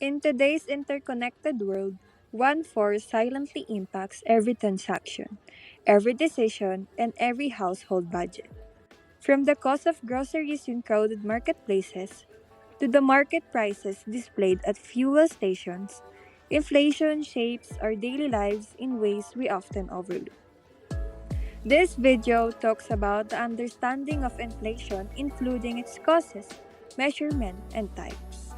In today's interconnected world, one force silently impacts every transaction, every decision, and every household budget. From the cost of groceries in crowded marketplaces to the market prices displayed at fuel stations, inflation shapes our daily lives in ways we often overlook. This video talks about the understanding of inflation, including its causes, measurement, and types.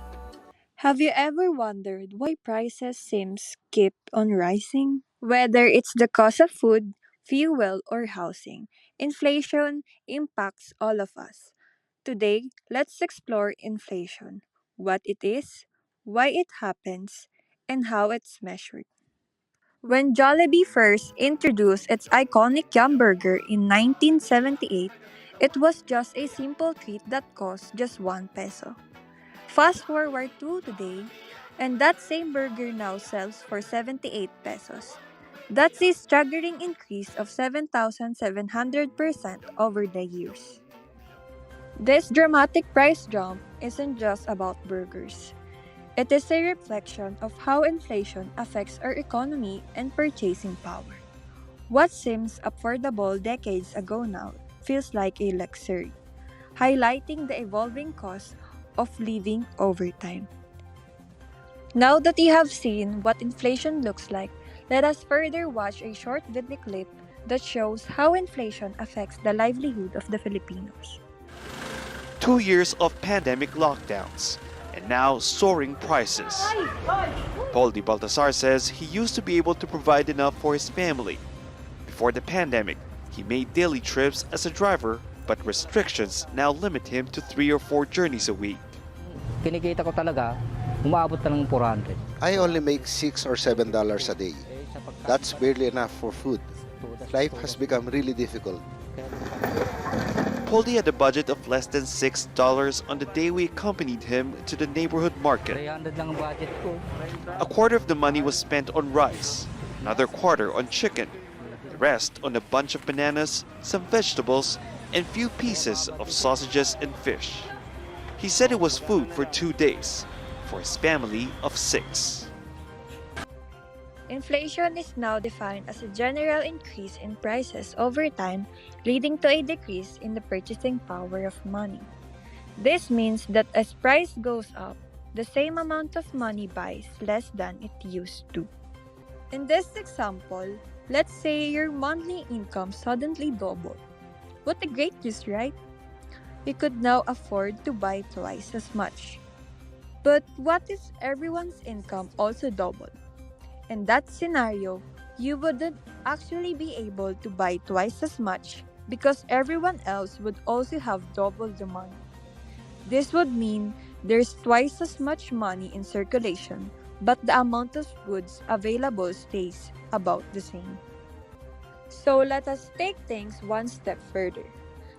Have you ever wondered why prices seem to keep on rising? Whether it's the cost of food, fuel, or housing, inflation impacts all of us. Today, let's explore inflation, what it is, why it happens, and how it's measured. When Jollibee first introduced its iconic Yum Burger in 1978, it was just a simple treat that cost just 1 peso. Fast forward to today, and that same burger now sells for 78 pesos. That's a staggering increase of 7,700% over the years. This dramatic price jump isn't just about burgers. It is a reflection of how inflation affects our economy and purchasing power. What seems affordable decades ago now feels like a luxury, highlighting the evolving cost of living over time. Now that you have seen what inflation looks like, let us further watch a short video clip that shows how inflation affects the livelihood of the Filipinos. 2 years of pandemic lockdowns, and now soaring prices. Paul Di Baltasar says he used to be able to provide enough for his family. Before the pandemic, he made daily trips as a driver, but restrictions now limit him to 3 or 4 journeys a week. Kinikita ko talaga, umaabot na ng 400. I only make $6 or $7 a day. That's barely enough for food. Life has become really difficult. Poldy had a budget of less than $6 on the day we accompanied him to the neighborhood market. 300 lang ang budget ko. A quarter of the money was spent on rice, another quarter on chicken, the rest on a bunch of bananas, some vegetables, and few pieces of sausages and fish. He said it was food for 2 days, for his family of 6. Inflation is now defined as a general increase in prices over time, leading to a decrease in the purchasing power of money. This means that as price goes up, the same amount of money buys less than it used to. In this example, let's say your monthly income suddenly doubled. What a great news, right? You could now afford to buy twice as much. But what if everyone's income also doubled? In that scenario, you wouldn't actually be able to buy twice as much because everyone else would also have double the money. This would mean there's twice as much money in circulation, but the amount of goods available stays about the same. So let us take things one step further.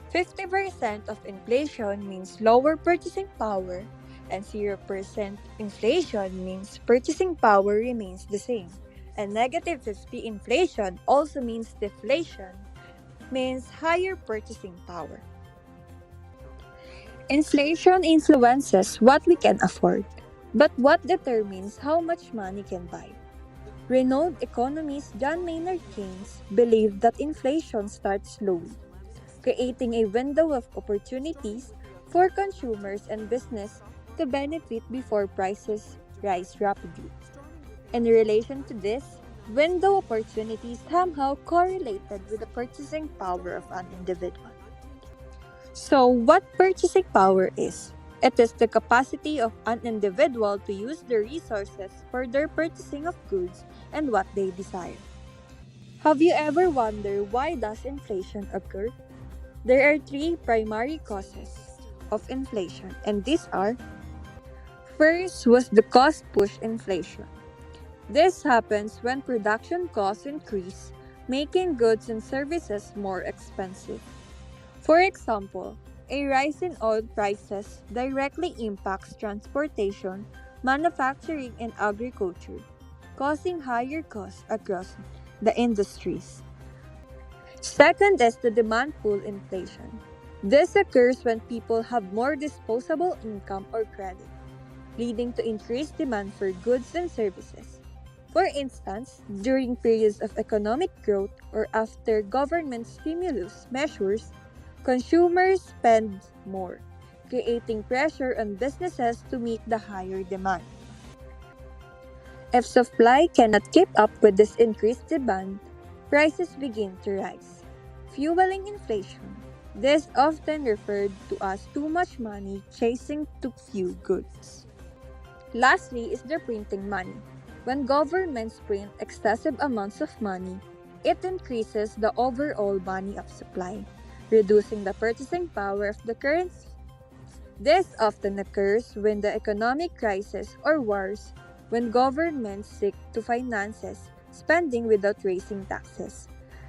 50% of inflation means lower purchasing power, and 0% inflation means purchasing power remains the same. And negative 50 inflation also means deflation, means higher purchasing power. Inflation influences what we can afford, but what determines how much money can buy? Renowned economist John Maynard Keynes believed that inflation starts slowly, creating a window of opportunities for consumers and business to benefit before prices rise rapidly. In relation to this, window opportunities somehow correlated with the purchasing power of an individual. So, what purchasing power is? It is the capacity of an individual to use the resources for their purchasing of goods and what they desire. Have you ever wondered why does inflation occur? There are three primary causes of inflation, and these are: first was the cost push inflation. This happens when production costs increase, making goods and services more expensive. For example, a rise in oil prices directly impacts transportation, manufacturing, and agriculture, causing higher costs across the industries. Second is the demand pull inflation. This occurs when people have more disposable income or credit. leading to increased demand for goods and services. For instance, during periods of economic growth or after government stimulus measures, consumers spend more, creating pressure on businesses to meet the higher demand. If supply cannot keep up with this increased demand, prices begin to rise, fueling inflation. This often referred to as too much money chasing too few goods. Lastly is the printing money. When governments print excessive amounts of money, it increases the overall money of supply, reducing the purchasing power of the currency. This often occurs when the economic crisis or wars, when governments seek to finance spending without raising taxes.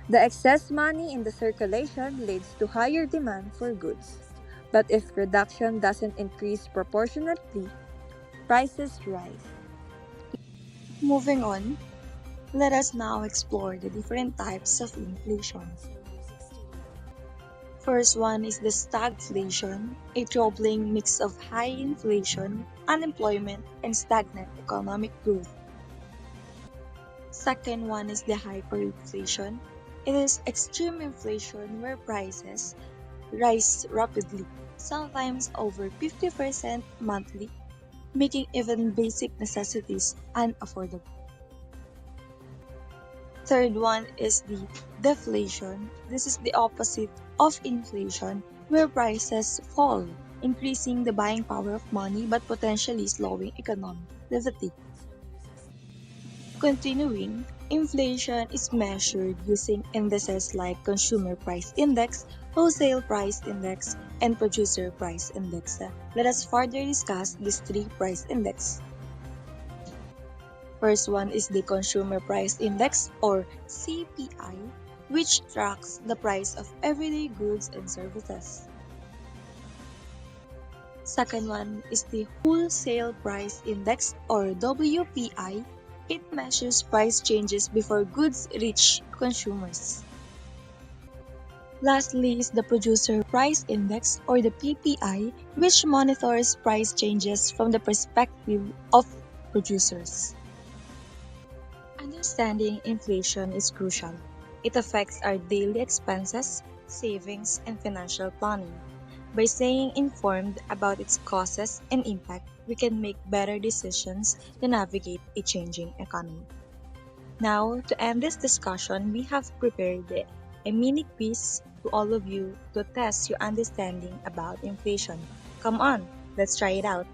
The excess money in the circulation leads to higher demand for goods. But if production doesn't increase proportionately, prices rise. Moving on, let us now explore the different types of inflation. First one is the stagflation, a troubling mix of high inflation, unemployment, and stagnant economic growth. Second one is the hyperinflation. It is extreme inflation where prices rise rapidly, sometimes over 50% monthly, making even basic necessities unaffordable. Third one is the deflation. This is the opposite of inflation, where prices fall, increasing the buying power of money but potentially slowing economic activity. Continuing, inflation is measured using indices like Consumer Price Index, Wholesale Price Index, and Producer Price Index. Let us further discuss these three price index. First one is the Consumer Price Index or CPI, which tracks the price of everyday goods and services. Second one is the Wholesale Price Index or WPI. It measures price changes before goods reach consumers. Lastly is the Producer Price Index or the PPI, which monitors price changes from the perspective of producers. Understanding inflation is crucial. It affects our daily expenses, savings, and financial planning. By staying informed about its causes and impact, we can make better decisions to navigate a changing economy. Now, to end this discussion, we have prepared a mini quiz to all of you to test your understanding about inflation. Come on, let's try it out.